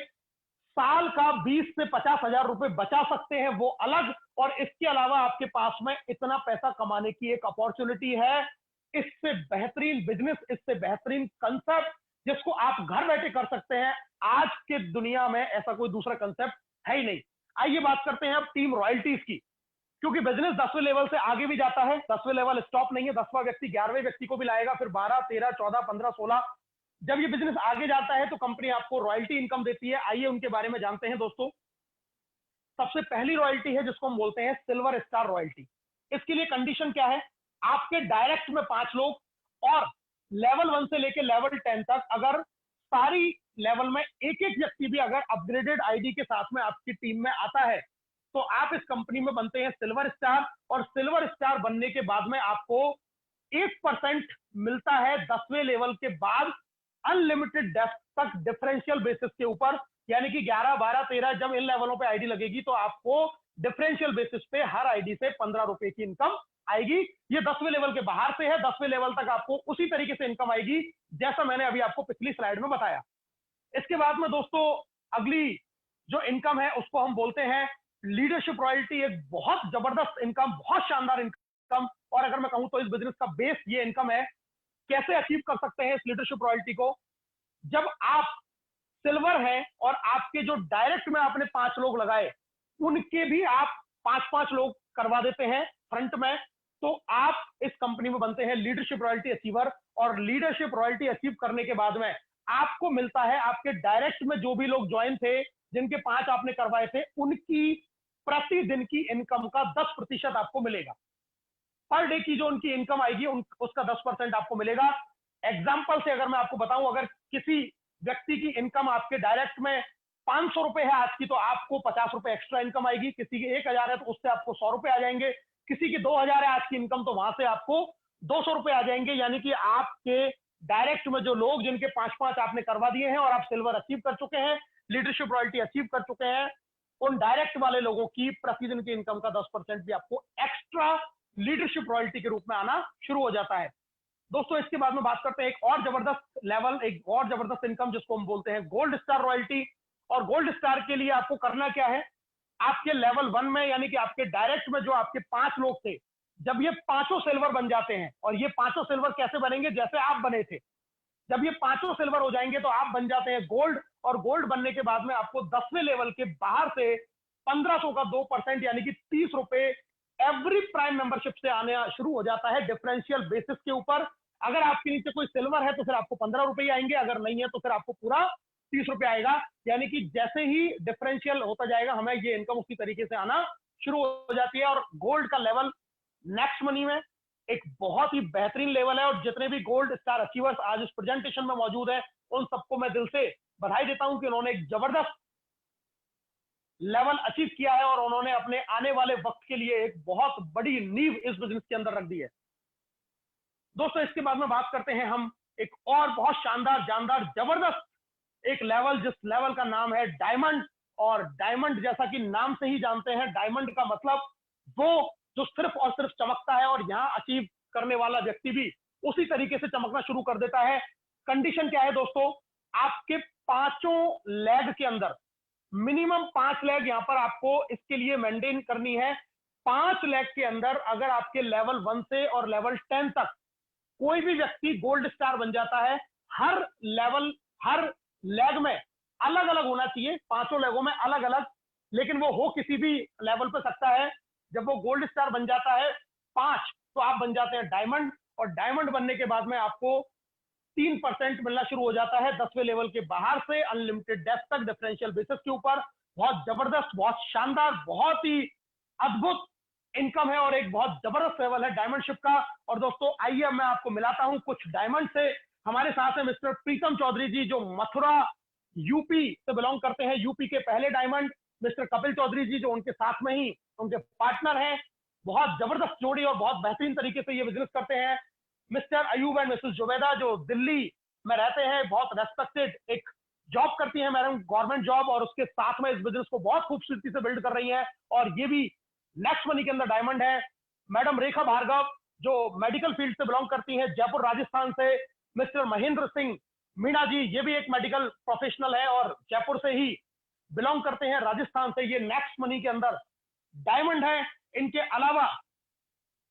साल का 20 से 50 हजार रुपए बचा सकते हैं, वो अलग। और इसके अलावा आपके पास में इतना पैसा कमाने की एक अपॉर्चुनिटी है। इससे बेहतरीन बिजनेस, इससे बेहतरीन कंसेप्ट जिसको आप घर बैठे कर सकते हैं, आज के दुनिया में ऐसा कोई दूसरा कंसेप्ट है ही नहीं। आइए बात करते हैं अब टीम रॉयल्टीज की, क्योंकि बिजनेस 10वें लेवल से आगे भी जाता है। 10वें लेवल स्टॉप नहीं है, 10वां व्यक्ति 11वें व्यक्ति को भी लाएगा, फिर 12, 13, 14, 15, 16। जब ये बिजनेस आगे जाता है तो कंपनी आपको रॉयल्टी इनकम देती है। आइए उनके बारे में जानते हैं दोस्तों। सबसे पहली रॉयल्टी है जिसको हम बोलते हैं सिल्वर स्टार रॉयल्टी। इसके लिए कंडीशन क्या है, आपके डायरेक्ट में 5 लोग और लेवल 1 से लेकर लेवल 10 तक अगर सारी लेवल में एक एक व्यक्ति भी अगर अपग्रेडेड आईडी के साथ में आपकी टीम में आता है तो आप इस कंपनी में बनते हैं सिल्वर स्टार। और सिल्वर स्टार बनने के बाद में आपको 1% मिलता है 10वें लेवल के बाद अनलिमिटेड डेप्थ तक डिफरेंशियल बेसिस के ऊपर, यानी कि 11, 12, 13 जब इन लेवलों पे आईडी लगेगी तो आपको डिफरेंशियल बेसिस पे हर आईडी से 15 रुपए की इनकम आएगी। ये 10वें लेवल के बाहर से है, 10वें लेवल तक आपको उसी तरीके से इनकम आएगी जैसा मैंने अभी आपको पिछली स्लाइड में बताया। इसके बाद में दोस्तों अगली जो इनकम है उसको हम बोलते हैं लीडरशिप रॉयल्टी। एक बहुत जबरदस्त इनकम, बहुत शानदार इनकम, और अगर मैं कहूं तो इस बिजनेस का बेस ये इनकम है। कैसे अचीव कर सकते हैं इस लीडरशिप रॉयल्टी को, जब आप सिल्वर है और आपके जो डायरेक्ट में आपने 5 लोग लगाए उनके भी आप 5-5 लोग करवा देते हैं फ्रंट में, तो आप इस कंपनी में बनते हैं लीडरशिप रॉयल्टी अचीवर। और लीडरशिप रॉयल्टी अचीव करने के बाद में आपको मिलता है आपके डायरेक्ट में जो भी लोग ज्वाइन थे, जिनके 5 आपने करवाए थे, उनकी प्रतिदिन की इनकम का 10% आपको मिलेगा। पर डे की जो उनकी इनकम आएगी उसका 10% आपको मिलेगा। एग्जाम्पल से अगर मैं आपको बताऊं, अगर किसी व्यक्ति की इनकम आपके डायरेक्ट में 500 रुपए है आज की, तो आपको 50 रुपए एक्स्ट्रा इनकम आएगी। किसी की 1000 है तो उससे आपको 100 रुपए आ जाएंगे। किसी की 2000 है आज की इनकम तो वहां से आपको 200 रुपए आ जाएंगे। यानी कि आपके डायरेक्ट में जो लोग जिनके 5-5 आपने करवा दिए हैं और आप सिल्वर अचीव कर चुके हैं, लीडरशिप रॉयल्टी अचीव कर चुके हैं, उन डायरेक्ट वाले लोगों की प्रतिदिन की इनकम का 10% भी आपको एक्स्ट्रा लीडरशिप रॉयल्टी के रूप में आना शुरू हो जाता है। दोस्तों इसके बाद में बात करते हैं एक और जबरदस्त लेवल, एक और जबरदस्त इनकम जिसको हम बोलते हैं गोल्ड स्टार रॉयल्टी। और गोल्ड स्टार के लिए आपको करना क्या है, आपके लेवल 1 में यानी कि आपके डायरेक्ट में जो आपके 5 लोग थे, जब ये पांचों सिल्वर बन जाते हैं, और ये पांचों सिल्वर कैसे बनेंगे, जैसे आप बने थे, जब ये पांचों सिल्वर हो जाएंगे तो आप बन जाते हैं गोल्ड। और गोल्ड बनने के बाद में आपको 10वें लेवल के बाहर से 1500 का 2% यानी कि 30 रुपए एवरी प्राइम मेंबरशिप से आने शुरू हो जाता है डिफरेंशियल बेसिस के ऊपर। अगर आपके नीचे कोई सिल्वर है तो फिर आपको 15 रुपए आएंगे, अगर नहीं है तो फिर आपको पूरा 30 रुपए आएगा। यानी कि जैसे ही डिफरेंशियल होता जाएगा हमें ये इनकम उसी तरीके से आना शुरू हो जाती है। और गोल्ड का लेवल नेक्स्ट मनी में एक बहुत ही बेहतरीन लेवल है, और जितने भी गोल्ड स्टार अचीवर्स आज इस प्रेजेंटेशन में मौजूद है उन सबको मैं दिल से बधाई देता हूं कि उन्होंने एक जबरदस्त लेवल अचीव किया है और उन्होंने अपने आने वाले वक्त के लिए एक बहुत बड़ी नींव इस बिजनेस के अंदर रख दी है। दोस्तों इसके बाद में बात करते हैं हम एक और बहुत शानदार, जानदार, जबरदस्त एक लेवल, जिस लेवल का नाम है डायमंड। और डायमंड जैसा कि नाम से ही जानते हैं, डायमंड का मतलब वो जो सिर्फ और सिर्फ चमकता है, और यहां अचीव करने वाला व्यक्ति भी उसी तरीके से चमकना शुरू कर देता है। कंडीशन क्या है दोस्तों, आपके पांचों लेग के अंदर मिनिमम 5 लेग यहां पर आपको इसके लिए मेंटेन करनी है। 5 लेग के अंदर अगर आपके लेवल 1 से और लेवल 10 तक कोई भी व्यक्ति गोल्ड स्टार बन जाता है, हर लेवल, हर लेग में अलग अलग होना चाहिए, पांचों लेगों में अलग अलग, लेकिन वो हो किसी भी लेवल पे सकता है। जब वो गोल्ड स्टार बन जाता है 5, तो आप बन जाते हैं डायमंड। और डायमंड बनने के बाद में आपको 3% मिलना शुरू हो जाता है 10वें लेवल के बाहर से अनलिमिटेड डेप्थ तक डिफरेंशियल बेसिस के ऊपर। बहुत जबरदस्त, बहुत शानदार, बहुत ही अद्भुत इनकम है और एक बहुत जबरदस्त लेवल है डायमंडशिप का। और दोस्तों आइए मैं आपको मिलाता हूं कुछ डायमंड से। हमारे साथ है मिस्टर प्रीतम चौधरी जी, जो मथुरा यूपी से बिलोंग करते हैं, यूपी के पहले डायमंड। मिस्टर कपिल चौधरी जी जो उनके साथ में ही उनके पार्टनर हैं, बहुत जबरदस्त जोड़ी और बहुत बेहतरीन तरीके से ये बिजनेस करते हैं। Mister Ayub and Mrs Zubaida जो दिल्ली में रहते हैं, बहुत रेस्पेक्टेड एक जॉब करती है मैडम, गवर्नमेंट जॉब, और उसके साथ में इस बिजनेस को बहुत खूबसूरती से बिल्ड कर रही है, और ये भी नेक्स्ट मनी के अंदर डायमंड है। मैडम रेखा भार्गव जो मेडिकल फील्ड से बिलोंग करती है, जयपुर राजस्थान से। मिस्टर महेंद्र सिंह मीणा जी, ये भी एक मेडिकल प्रोफेशनल है और जयपुर से ही बिलोंग करते हैं, राजस्थान से। ये नेक्स्ट मनी के अंदर डायमंड है। इनके अलावा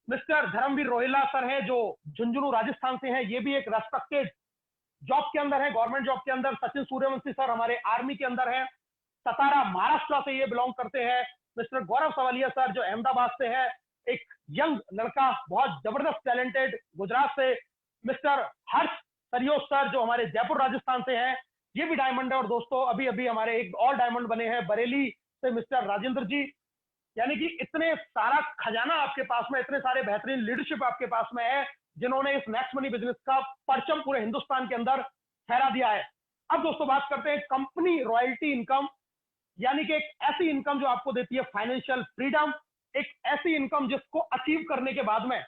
मिस्टर धर्मवीर रोहिला सर हैं जो झुंझुनू राजस्थान से हैं, ये भी एक रेस्पेक्टेड जॉब के अंदर है, गवर्नमेंट जॉब के अंदर। सचिन सूर्यवंशी सर हमारे आर्मी के अंदर है, सतारा महाराष्ट्र से ये बिलोंग करते हैं। मिस्टर गौरव सवालिया सर जो अहमदाबाद से है, एक यंग लड़का, बहुत जबरदस्त टैलेंटेड, गुजरात से। मिस्टर हर्ष सरियोज सर जो हमारे जयपुर राजस्थान से हैं, ये भी डायमंड है। और दोस्तों अभी अभी हमारे एक और डायमंड बने हैं बरेली से, मिस्टर राजेंद्र जी। यानी कि इतने सारा खजाना आपके पास में, इतने सारे बेहतरीन लीडरशिप आपके पास में है, जिन्होंने इस नेक्स्ट मनी बिजनेस का परचम पूरे हिंदुस्तान के अंदर फहरा दिया है। अब दोस्तों बात करते हैं कंपनी रॉयल्टी इनकम, यानी कि एक ऐसी इनकम जो आपको देती है फाइनेंशियल फ्रीडम, एक ऐसी इनकम जिसको अचीव करने के बाद में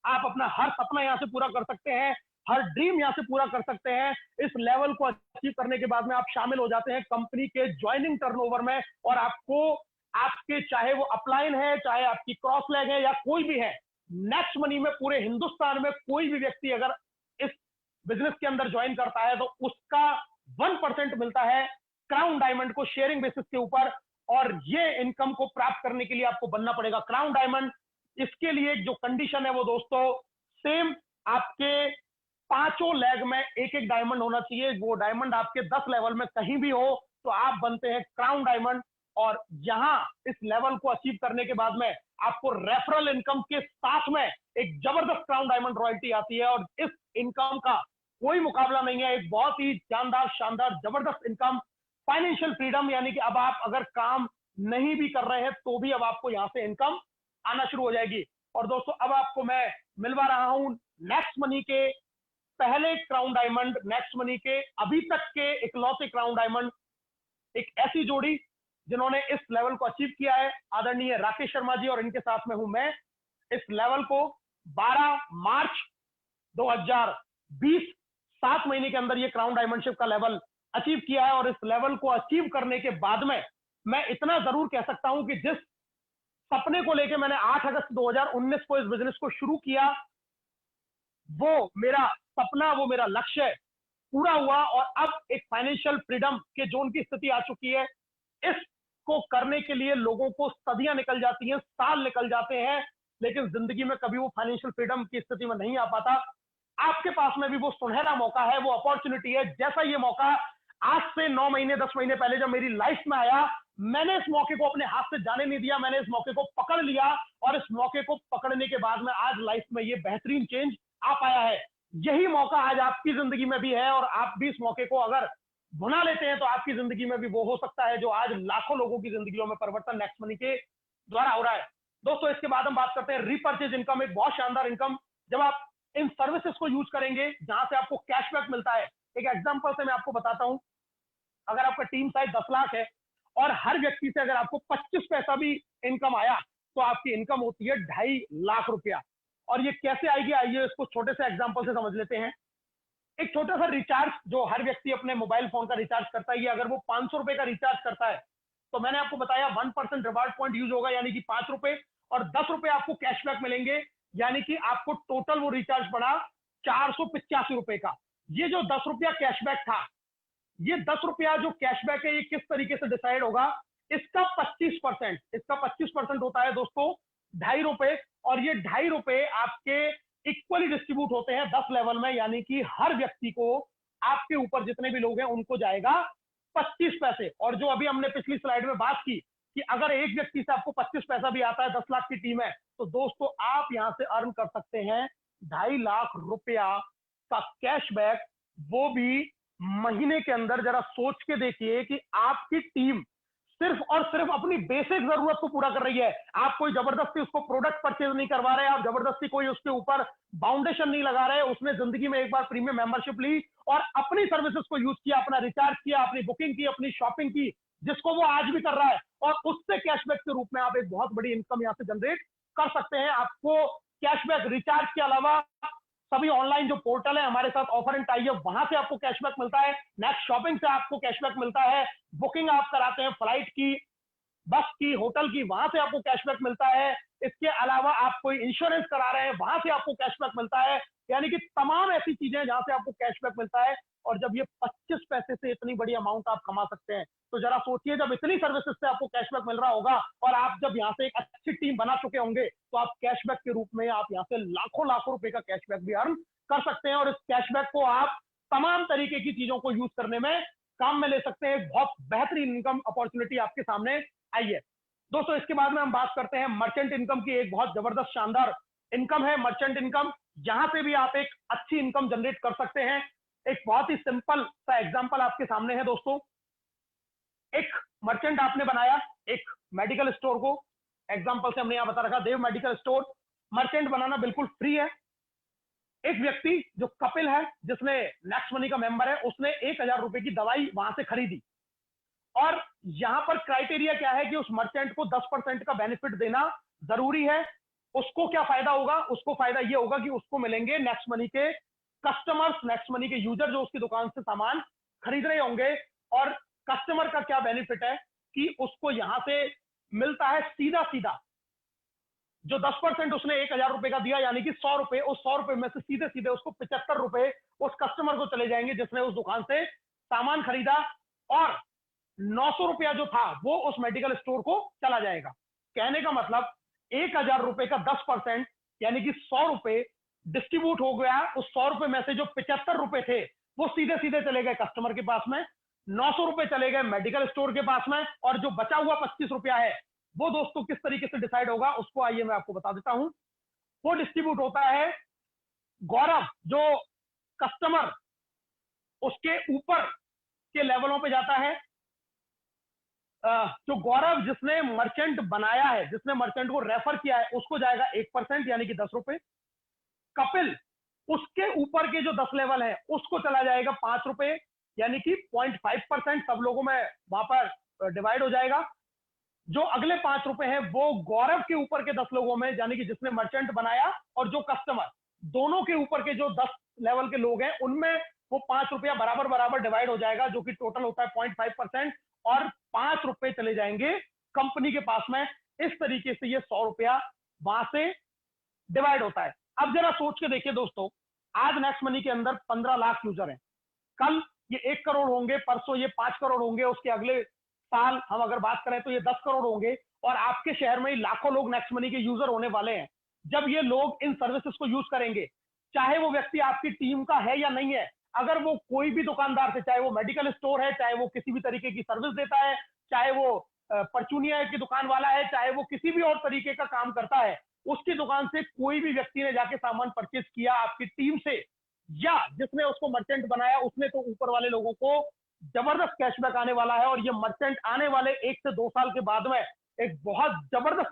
आप अपना हर सपना यहां से पूरा कर सकते हैं, हर ड्रीम यहां से पूरा कर सकते हैं। इस लेवल को अचीव करने के बाद में आप शामिल हो जाते हैं कंपनी के ज्वाइनिंग टर्नओवर में, और आपको आपके चाहे वो अपलाइन है, चाहे आपकी क्रॉस लेग है, या कोई भी है, नेक्स्ट मनी में पूरे हिंदुस्तान में कोई भी व्यक्ति अगर इस बिजनेस के अंदर ज्वाइन करता है तो उसका 1% मिलता है क्राउन डायमंड को शेयरिंग बेसिस के ऊपर। और ये इनकम को प्राप्त करने के लिए आपको बनना पड़ेगा क्राउन डायमंड। इसके लिए जो कंडीशन है वो दोस्तों सेम, आपके पांचों लेग में एक एक डायमंड होना चाहिए। वो डायमंड आपके 10 लेवल में कहीं भी हो तो आप बनते हैं क्राउन डायमंड। और यहां इस लेवल को अचीव करने के बाद में आपको रेफरल इनकम के साथ में एक जबरदस्त क्राउन डायमंड रॉयल्टी आती है, और इस इनकम का कोई मुकाबला नहीं है। एक बहुत ही जानदार, शानदार, जबरदस्त इनकम, फाइनेंशियल फ्रीडम, यानी कि अब आप अगर काम नहीं भी कर रहे हैं तो भी अब आपको यहां से इनकम आना शुरू हो जाएगी। और दोस्तों अब आपको मैं मिलवा रहा हूं नेक्स्ट मनी के पहले क्राउन डायमंड, नेक्स्ट मनी के अभी तक के इकलौते क्राउन डायमंड, एक ऐसी जोड़ी जिन्होंने इस लेवल को अचीव किया है, आदरणीय राकेश शर्मा जी, और इनके साथ में हूं मैं। इस लेवल को 12 मार्च 2000 7 महीने के अंदर ये क्राउन डायमंडशिप का लेवल अचीव किया है। और इस लेवल को अचीव करने के बाद में मैं इतना जरूर कह सकता हूं कि जिस सपने को लेकर मैंने 8 अगस्त 2019 को इस बिजनेस को शुरू किया, वो मेरा सपना, वो मेरा लक्ष्य पूरा हुआ। और अब एक फाइनेंशियल फ्रीडम के जोन की स्थिति आ चुकी है। इसको करने के लिए लोगों को सदियां निकल जाती हैं, साल निकल जाते हैं, लेकिन जिंदगी में कभी वो फाइनेंशियल फ्रीडम की स्थिति में नहीं आ पाता। आपके पास में भी वो सुनहरा मौका है, वो अपॉर्चुनिटी है। जैसा ये मौका आज से 9 महीने 10 महीने पहले जब मेरी लाइफ में आया, मैंने इस मौके को अपने हाथ से जाने नहीं दिया, मैंने इस मौके को पकड़ लिया। और इस मौके को पकड़ने के बाद में आज लाइफ में ये बेहतरीन चेंज आ पाया है। यही मौका आज आपकी जिंदगी में भी है, और आप भी इस मौके को अगर भुना लेते हैं तो आपकी जिंदगी में भी वो हो सकता है जो आज लाखों लोगों की जिंदगियों में परिवर्तन नेक्स्ट मनी के द्वारा हो रहा है। दोस्तों, इसके बाद हम बात करते हैं रीपर्चेज इनकम, एक बहुत शानदार इनकम। जब आप इन सर्विसेज को यूज करेंगे जहां से आपको कैशबैक मिलता है। एक एग्जांपल से मैं आपको बताता हूं, अगर आपका टीम साइज 10 लाख है और हर व्यक्ति से अगर आपको 25 पैसा भी इनकम आया, तो आपकी इनकम होती है 2.5 लाख रुपया। और ये कैसे आएगी, आइए इसको छोटे से एग्जांपल से समझ लेते हैं। एक छोटा सा रिचार्ज जो हर व्यक्ति अपने मोबाइल फोन का रिचार्ज करता है, अगर वो 500 रुपए का रिचार्ज करता है, तो मैंने आपको बताया 1% रिवार्ड पॉइंट यूज होगा, यानी कि 5 रुपए, और 10 रुपए आपको कैशबैक मिलेंगे, यानी कि आपको टोटल वो रिचार्ज पड़ा 485 रुपए का। ये जो 10 रुपया कैशबैक था, ये 10 रुपया जो कैशबैक है, ये किस तरीके से डिसाइड होगा? इसका 25% होता है दोस्तों 2.5 रुपए, और ये 2.5 रुपए आपके इक्वली डिस्ट्रीब्यूट होते हैं 10 लेवल में, यानी कि हर व्यक्ति को, आपके ऊपर जितने भी लोग हैं उनको जाएगा 25 पैसे। और जो अभी हमने पिछली स्लाइड में बात की कि अगर एक व्यक्ति से आपको 25 पैसा भी आता है, 10 लाख की टीम है, तो दोस्तों आप यहां से अर्न कर सकते हैं 2.5 लाख रुपया का कैशबैक, वो भी महीने के अंदर। जरा सोच के देखिए कि आपकी टीम सिर्फ और सिर्फ अपनी बेसिक जरूरत को पूरा कर रही है। आप कोई जबरदस्ती उसको प्रोडक्ट परचेज नहीं करवा रहे, आप जबरदस्ती कोई उसके ऊपर बाउंडेशन नहीं लगा रहे। उसने जिंदगी में एक बार प्रीमियम मेंबरशिप ली और अपनी सर्विसेज को यूज किया, अपना रिचार्ज किया, अपनी बुकिंग की, अपनी शॉपिंग की, जिसको वो आज भी कर रहा है, और उससे कैशबैक के रूप में आप एक बहुत बड़ी इनकम यहां से जनरेट कर सकते हैं। आपको कैशबैक रिचार्ज के अलावा सभी ऑनलाइन जो पोर्टल है हमारे साथ ऑफर एंड टाई अप, वहां से आपको कैशबैक मिलता है। नेक्स्ट शॉपिंग से आपको कैशबैक मिलता है। बुकिंग आप कराते हैं फ्लाइट की, बस की, होटल की, वहां से आपको कैशबैक मिलता है। इसके अलावा आप कोई इंश्योरेंस करा रहे हैं, वहां से आपको कैशबैक मिलता है। यानी कि तमाम ऐसी चीजें जहां से आपको कैशबैक मिलता है। और जब ये 25 पैसे से इतनी बड़ी अमाउंट आप कमा सकते हैं, तो जरा सोचिए, जब इतनी सर्विसेज से आपको कैशबैक मिल रहा होगा और आप जब यहाँ से एक अच्छी टीम बना चुके होंगे, तो आप कैशबैक के रूप में आप यहाँ से लाखों लाखों रुपए का कैशबैक भी अर्न कर सकते हैं। और इस कैशबैक को आप तमाम तरीके की चीजों को यूज करने में काम में ले सकते हैं। बहुत बेहतरीन इनकम अपॉर्चुनिटी आपके सामने आई है। दोस्तों, इसके बाद में हम बात करते हैं मर्चेंट इनकम की। एक बहुत जबरदस्त शानदार इनकम है मर्चेंट इनकम, जहां से भी आप एक अच्छी इनकम जनरेट कर सकते हैं। एक बहुत ही सिंपल सा एग्जांपल आपके सामने है दोस्तों। एक मर्चेंट आपने बनाया, एक मेडिकल स्टोर को, एग्जांपल से हमने यहां बता रखा देव मेडिकल स्टोर। मर्चेंट बनाना बिल्कुल फ्री है। एक व्यक्ति जो कपिल है, जिसने नेक्स्ट मनी का मेंबर है, उसने 1000 रुपए की दवाई वहां से खरीदी। और यहां पर क्राइटेरिया क्या है कि उस मर्चेंट को 10% का बेनिफिट देना जरूरी है। उसको क्या फायदा होगा? उसको फायदा यह होगा कि उसको मिलेंगे नेक्स्ट मनी के कस्टमर्स, नेक्स्ट मनी के यूजर जो उसकी दुकान से सामान खरीद रहे होंगे। और कस्टमर का क्या बेनिफिट है कि उसको यहां से मिलता है सीधा सीधा जो 10% उसने 1000 रुपए का दिया, यानी कि 100 रुपए, उस 100 रुपए में से सीधे सीधे उसको 75 रुपए उस कस्टमर को चले जाएंगे जिसने उस दुकान से सामान खरीदा। और 900 रुपया जो था वो उस मेडिकल स्टोर को चला जाएगा। कहने का मतलब 1000 रुपए का 10% यानी कि 100 रुपए डिस्ट्रीब्यूट हो गया। उस 100 रुपए में से जो 75 रुपए थे वो सीधे सीधे चले गए कस्टमर के पास में, 900 रुपए चले गए मेडिकल स्टोर के पास में, और जो बचा हुआ 25 रुपया है वो दोस्तों किस तरीके से डिसाइड होगा उसको आइए मैं आपको बता देता हूं। वो डिस्ट्रीब्यूट होता है गौरव, जो कस्टमर उसके ऊपर के लेवलों पे जाता है। जो गौरव जिसने मर्चेंट बनाया है, जिसने मर्चेंट को रेफर किया है, उसको जाएगा 1% यानी कि 10 रुपए। कपिल, उसके ऊपर के जो 10 लेवल है उसको चला जाएगा 5 रुपए यानी कि 0.5%, सब लोगों में वहां पर डिवाइड हो जाएगा। जो अगले 5 रुपए हैं वो गौरव के ऊपर के 10 लोगों में, यानी कि जिसने मर्चेंट बनाया और जो कस्टमर, दोनों के ऊपर के जो 10 लेवल के लोग हैं उनमें वो 5 रुपया बराबर बराबर डिवाइड हो जाएगा, जो कि टोटल होता है 0.5%, और 5 रुपए चले जाएंगे कंपनी के पास में। इस तरीके से ये 100 रुपया वहां से डिवाइड होता है। अब जरा सोच के देखिए दोस्तों, आज नेक्स्ट मनी के अंदर 15 लाख यूजर हैं, कल ये 1 करोड़ होंगे, परसों ये 5 करोड़ होंगे, उसके अगले साल हम अगर बात करें तो ये 10 करोड़ होंगे, और आपके शहर में ही लाखों लोग नेक्स्ट मनी के यूजर होने वाले हैं। जब ये लोग इन सर्विसेज को यूज करेंगे, चाहे वो व्यक्ति आपकी टीम का है या नहीं है, अगर वो कोई भी दुकानदार से, चाहे वो मेडिकल स्टोर है, चाहे वो किसी भी तरीके की सर्विस देता है, चाहे वो परचूनिया की दुकान वाला है, चाहे वो किसी भी और तरीके का काम करता है, उसकी दुकान से कोई भी व्यक्ति ने जाके सामान परचेज किया आपकी टीम से, या जिसने उसको मर्चेंट बनाया उसने, तो ऊपर वाले लोगों को जबरदस्त कैशबैक आने वाला है। और ये मर्चेंट आने वाले 1 से 2 साल के बाद में एक बहुत जबरदस्त